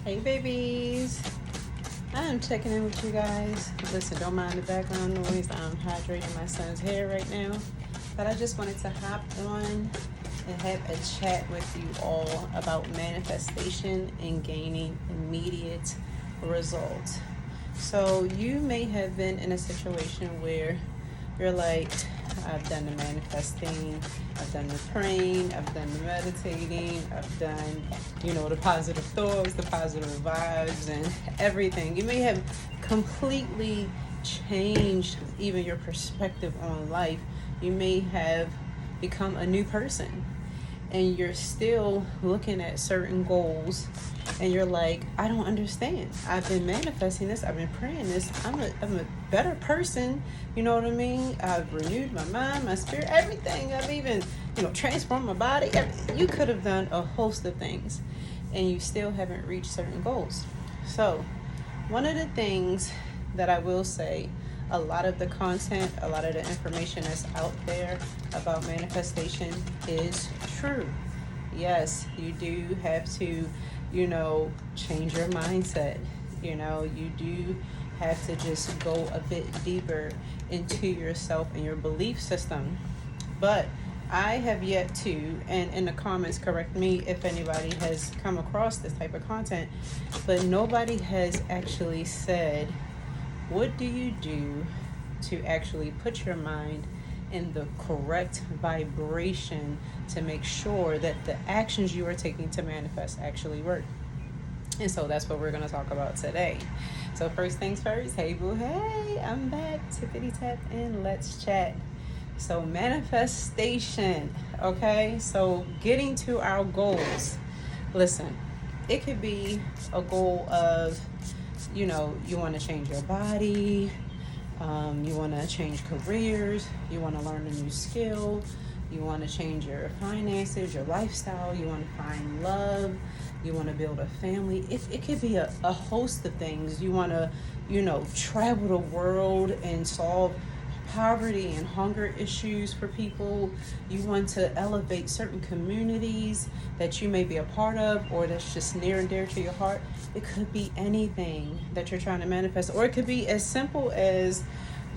Hey babies, I'm checking in with you guys. Listen, don't mind the background noise. I'm hydrating my son's hair right now. But I just wanted to hop on and have a chat with you all about manifestation and gaining immediate results. So you may have been in a situation where you're like, I've done the manifesting, I've done the praying, I've done the meditating, I've done, the positive thoughts, the positive vibes, and everything. You may have completely changed even your perspective on life. You may have become a new person, and you're still looking at certain goals and you're like, I don't understand. I've been manifesting this, I've been praying this, I'm a better person, you know what I mean? I've renewed my mind, my spirit, everything. I've even, transformed my body. You could have done a host of things and you still haven't reached certain goals. So one of the things that I will say, a lot of the content, a lot of the information that's out there about manifestation is true. Yes, you do have to, change your mindset. You do have to just go a bit deeper into yourself and your belief system. But I have yet to, and in the comments, correct me if anybody has come across this type of content, but nobody has actually said, what do you do to actually put your mind in the correct vibration to make sure that the actions you are taking to manifest actually work? And so that's what we're going to talk about today. So first things first, hey boo, hey, I'm back, tippity tap, and let's chat. So manifestation, okay? So getting to our goals. Listen, it could be a goal of, you want to change your body, you want to change careers, you want to learn a new skill, you want to change your finances, your lifestyle, you want to find love, you want to build a family. It could be a host of things. You want to, travel the world and solve poverty and hunger issues for people. You want to elevate certain communities that you may be a part of or that's just near and dear to your heart. It could be anything that you're trying to manifest, or it could be as simple as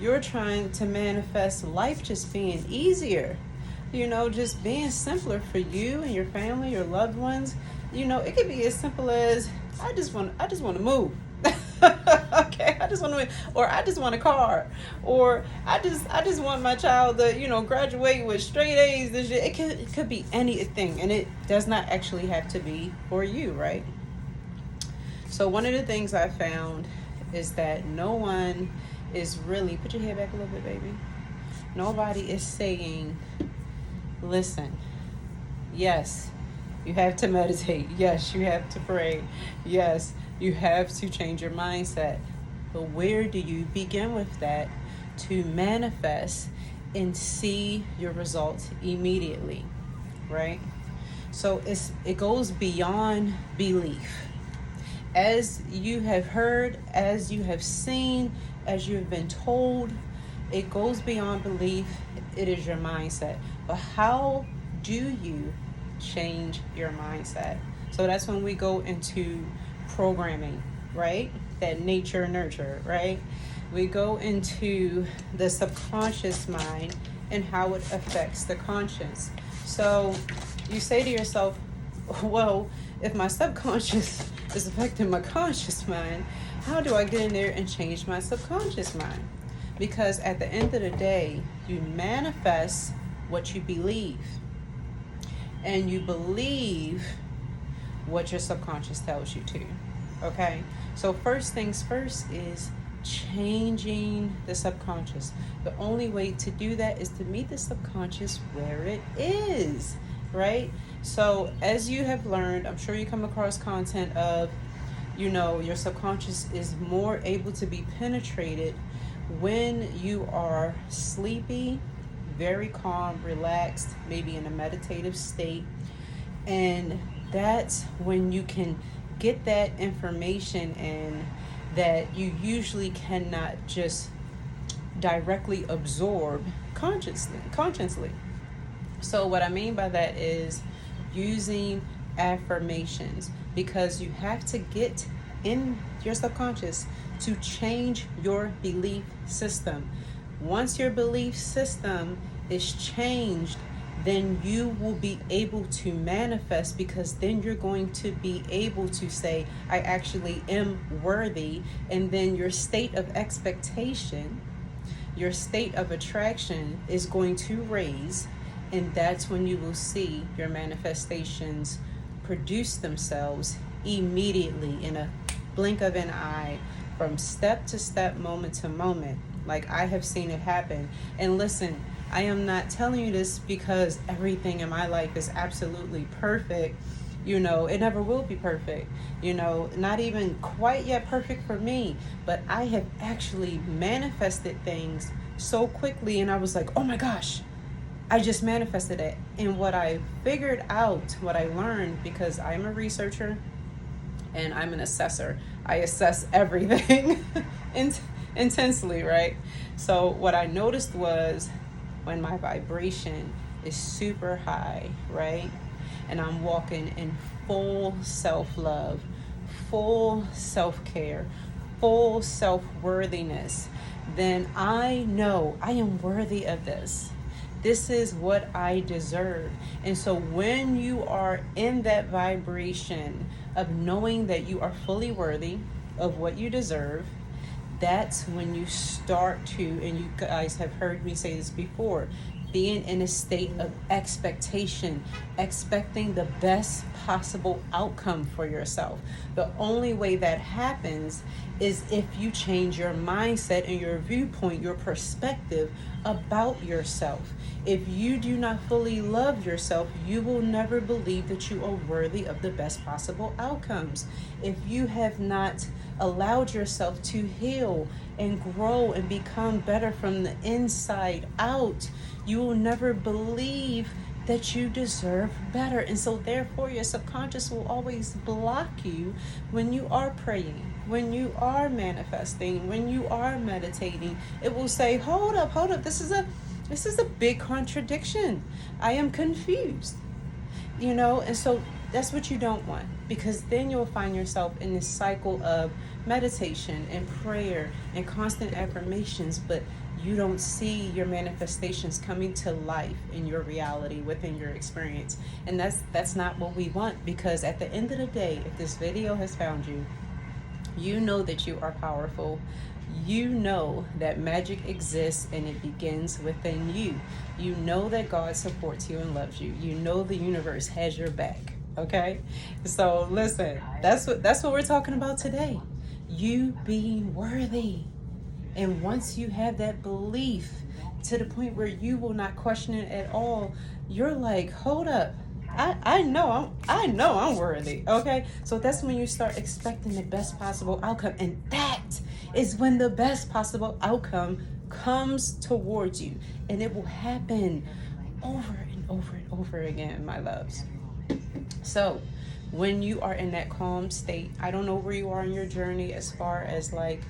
you're trying to manifest life just being easier, just being simpler for you and your family, your loved ones. It could be as simple as I just want to move. Okay, I just want to move, or I just want a car, or I just want my child to graduate with straight A's this year. It could be anything, and it does not actually have to be for you, right? So one of the things I found is that no one is really, put your head back a little bit, baby. Nobody is saying, listen, yes, you have to meditate. Yes, you have to pray. Yes, you have to change your mindset. But where do you begin with that to manifest and see your results immediately, right? So it goes beyond belief. As you have heard, as you have seen, as you have been told, it goes beyond belief. It is your mindset. But how do you change your mindset? So that's when we go into programming, right? That nature nurture, right? We go into the subconscious mind and how it affects the conscious. So you say to yourself, well, if my subconscious is affecting my conscious mind, how do I get in there and change my subconscious mind? Because at the end of the day, you manifest what you believe, and you believe what your subconscious tells you to. Okay? So first things first is changing the subconscious. The only way to do that is to meet the subconscious where it is, right? So as you have learned, I'm sure you come across content of, your subconscious is more able to be penetrated when you are sleepy, very calm, relaxed, maybe in a meditative state. And that's when you can get that information in that you usually cannot just directly absorb consciously. So what I mean by that is using affirmations. because you have to get in your subconscious to change your belief system. Once your belief system is changed, then you will be able to manifest, because then you're going to be able to say, I actually am worthy. And then your state of expectation, your state of attraction is going to raise. And that's when you will see your manifestations produce themselves immediately, in a blink of an eye, from step to step, moment to moment. Like, I have seen it happen. And listen, I am not telling you this because everything in my life is absolutely perfect. It never will be perfect. Not even quite yet perfect for me. But I have actually manifested things so quickly, and I was like, oh my gosh, I just manifested it. And what I figured out, what I learned, because I'm a researcher and I'm an assessor, I assess everything intensely, right? So what I noticed was, when my vibration is super high, right, and I'm walking in full self-love, full self-care, full self-worthiness, then I know I am worthy of this. This is what I deserve. And so when you are in that vibration of knowing that you are fully worthy of what you deserve, that's when you start to, and you guys have heard me say this before, being in a state of expectation, expecting the best possible outcome for yourself. The only way that happens is if you change your mindset and your viewpoint, your perspective about yourself. If you do not fully love yourself, you will never believe that you are worthy of the best possible outcomes. If you have not allowed yourself to heal and grow and become better from the inside out, you will never believe that you deserve better. And so therefore your subconscious will always block you when you are praying, when you are manifesting, when you are meditating. It will say, hold up, this is a big contradiction. I am confused. And so that's what you don't want, because then you'll find yourself in this cycle of meditation and prayer and constant affirmations, but you don't see your manifestations coming to life in your reality, within your experience. And that's not what we want, because at the end of the day, if this video has found you, you know that you are powerful. You know that magic exists and it begins within you. You know that God supports you and loves you. You know the universe has your back. Okay? So listen, that's what we're talking about today. You being worthy. And once you have that belief to the point where you will not question it at all, you're like, hold up. I know I'm worthy. Okay? So that's when you start expecting the best possible outcome. And that is when the best possible outcome comes towards you. And it will happen over and over and over again, my loves. So when you are in that calm state, I don't know where you are in your journey as far as like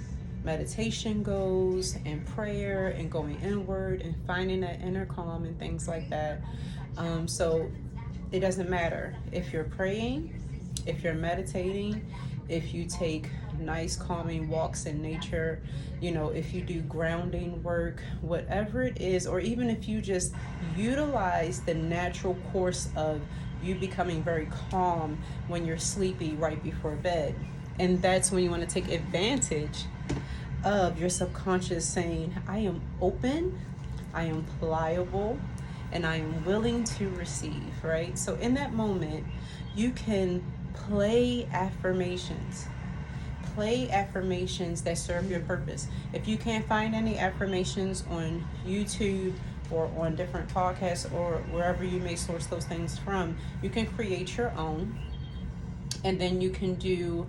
meditation goes, and prayer, and going inward and finding that inner calm and things like that. So it doesn't matter if you're praying, if you're meditating, if you take nice calming walks in nature, if you do grounding work, whatever it is, or even if you just utilize the natural course of you becoming very calm when you're sleepy right before bed. And that's when you want to take advantage of your subconscious saying, I am open, I am pliable, and I am willing to receive, right? So in that moment, you can play affirmations that serve your purpose. If you can't find any affirmations on YouTube or on different podcasts or wherever you may source those things from, you can create your own, and then you can do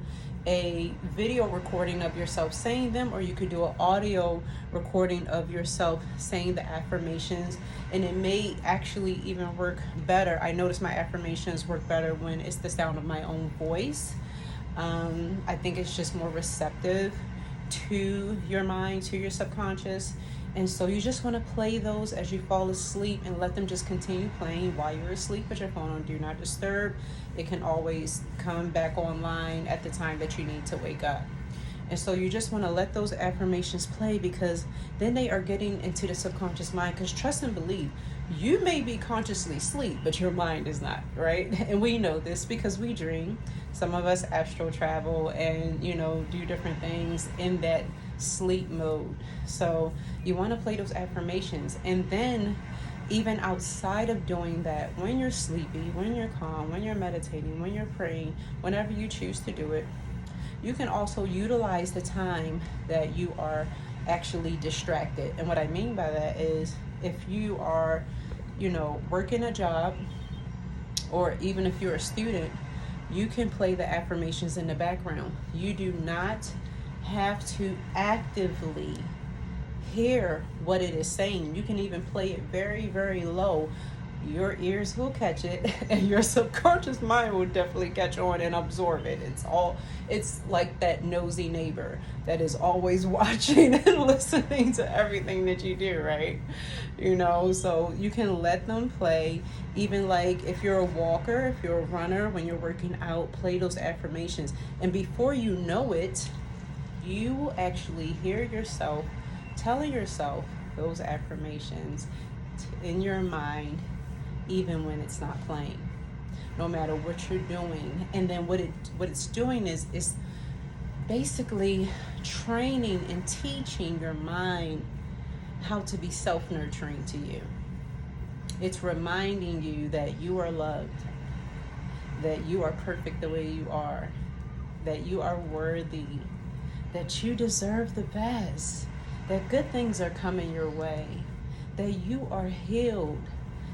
a video recording of yourself saying them, or you could do an audio recording of yourself saying the affirmations, and it may actually even work better. I notice my affirmations work better when it's the sound of my own voice. I think it's just more receptive to your mind, to your subconscious, And so you just want to play those as you fall asleep and let them just continue playing while you're asleep with your phone on Do Not Disturb. It can always come back online at the time that you need to wake up. And so you just want to let those affirmations play, because then they are getting into the subconscious mind. Because trust and believe, you may be consciously asleep, but your mind is not, right? And we know this because we dream. Some of us astral travel and, do different things in that sleep mode. So you want to play those affirmations. And then even outside of doing that, when you're sleepy, when you're calm, when you're meditating, when you're praying, whenever you choose to do it, you can also utilize the time that you are actually distracted. And what I mean by that is, if you are, working a job, or even if you're a student, you can play the affirmations in the background. You do not have to actively hear what it is saying. You can even play it very, very low. Your ears will catch it, and your subconscious mind will definitely catch on and absorb it. It's like that nosy neighbor that is always watching and listening to everything that you do, right? So you can let them play. Even like if you're a walker, if you're a runner, when you're working out, play those affirmations. And before you know it, you will actually hear yourself telling yourself those affirmations in your mind, even when it's not playing, no matter what you're doing. And then what it's doing is basically training and teaching your mind how to be self-nurturing to you. It's reminding you that you are loved, that you are perfect the way you are, that you are worthy, that you deserve the best, that good things are coming your way, that you are healed,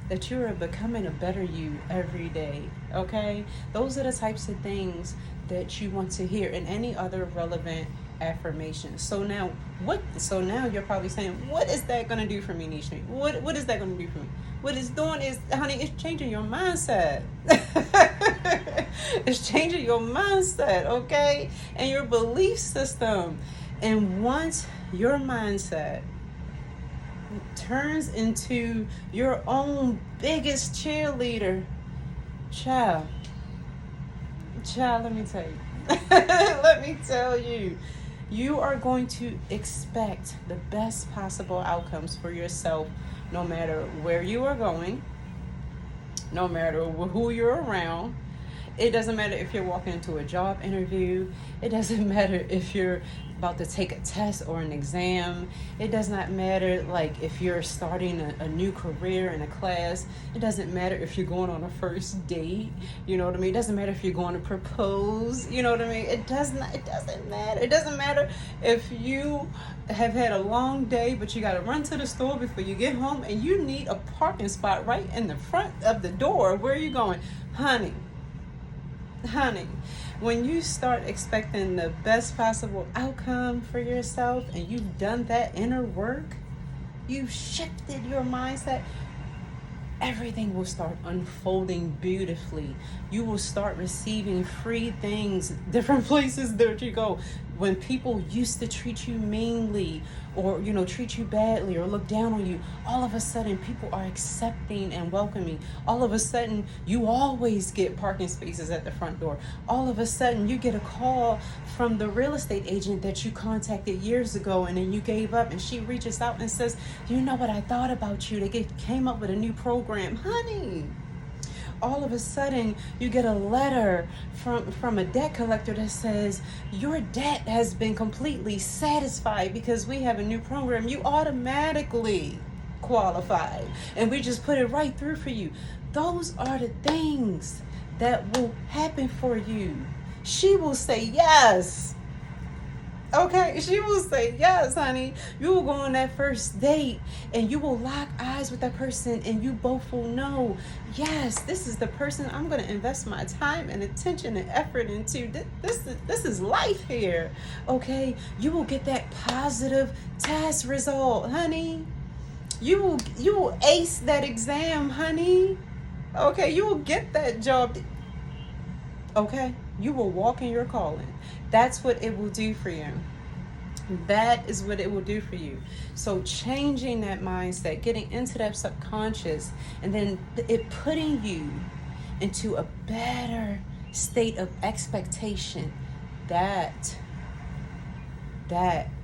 that you are becoming a better you every day, okay? Those are the types of things that you want to hear, and any other relevant affirmations. So now you're probably saying, what is that going to do for me, Nisha? What is that going to do for me? What it's doing is, honey, it's changing your mindset. It's changing your mindset, okay? And your belief system. And once your mindset turns into your own biggest cheerleader, child, let me tell you. Let me tell you, you are going to expect the best possible outcomes for yourself, no matter where you are going, no matter who you're around. It doesn't matter if you're walking into a job interview. It doesn't matter if you're about to take a test or an exam. It does not matter like if you're starting a new career in a class. It doesn't matter if you're going on a first date. You know what I mean? It doesn't matter if you're going to propose. You know what I mean? It doesn't matter. It doesn't matter if you have had a long day, but you got to run to the store before you get home, and you need a parking spot right in the front of the door. Where are you going? Honey, when you start expecting the best possible outcome for yourself, and you've done that inner work, you've shifted your mindset, everything will start unfolding beautifully. You will start receiving free things, different places that you go. When people used to treat you meanly, or treat you badly, or look down on you, all of a sudden people are accepting and welcoming. All of a sudden you always get parking spaces at the front door. All of a sudden you get a call from the real estate agent that you contacted years ago, and then you gave up, and she reaches out and says, you know what, I thought about you. They came up with a new program. Honey, all of a sudden you get a letter from a debt collector that says your debt has been completely satisfied because we have a new program. You automatically qualify, and we just put it right through for you. Those are the things that will happen for you. She will say yes. Okay, she will say yes, honey. You will go on that first date, and you will lock eyes with that person, and you both will know, yes, this is the person I'm going to invest my time and attention and effort into. This is life here. Okay, you will get that positive test result, honey. You will ace that exam, honey. Okay, you will get that job. Okay, you will walk in your calling. That's what it will do for you. That is what it will do for you. So changing that mindset, getting into that subconscious, and then it putting you into a better state of expectation. That,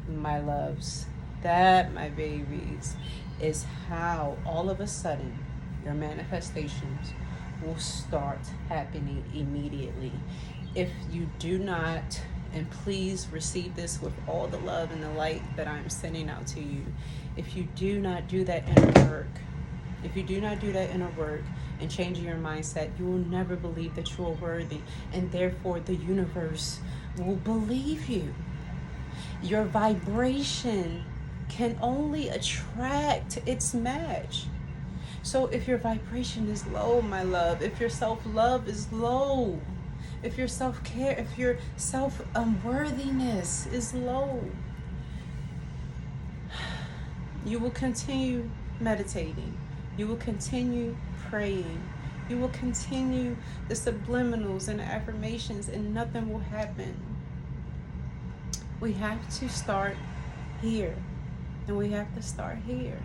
my loves, that, my babies, is how all of a sudden your manifestations will start happening immediately. If you do not, and please receive this with all the love and the light that I'm sending out to you, if you do not do that inner work, and changing your mindset, you will never believe that you are worthy, and therefore the universe will believe you. Your vibration can only attract its match. So if your vibration is low, my love, if your self-love is low, if your self-care, if your self-worthiness is low, you will continue meditating. You will continue praying. You will continue the subliminals and the affirmations, and nothing will happen. We have to start here, and we have to start here.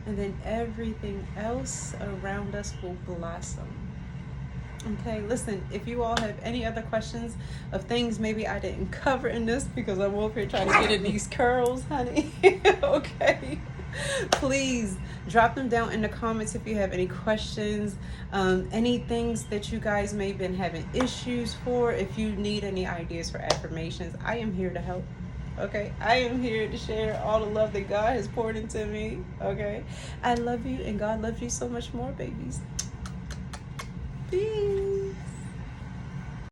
And then everything else around us will blossom. Okay, listen, if you all have any other questions of things maybe I didn't cover in this, because I'm over here trying to get in these curls, honey, okay, please drop them down in the comments if you have any questions, any things that you guys may have been having issues for. If you need any ideas for affirmations, I am here to help. Okay, I am here to share all the love that God has poured into me. Okay, I love you, and God loves you so much more, babies. Peace.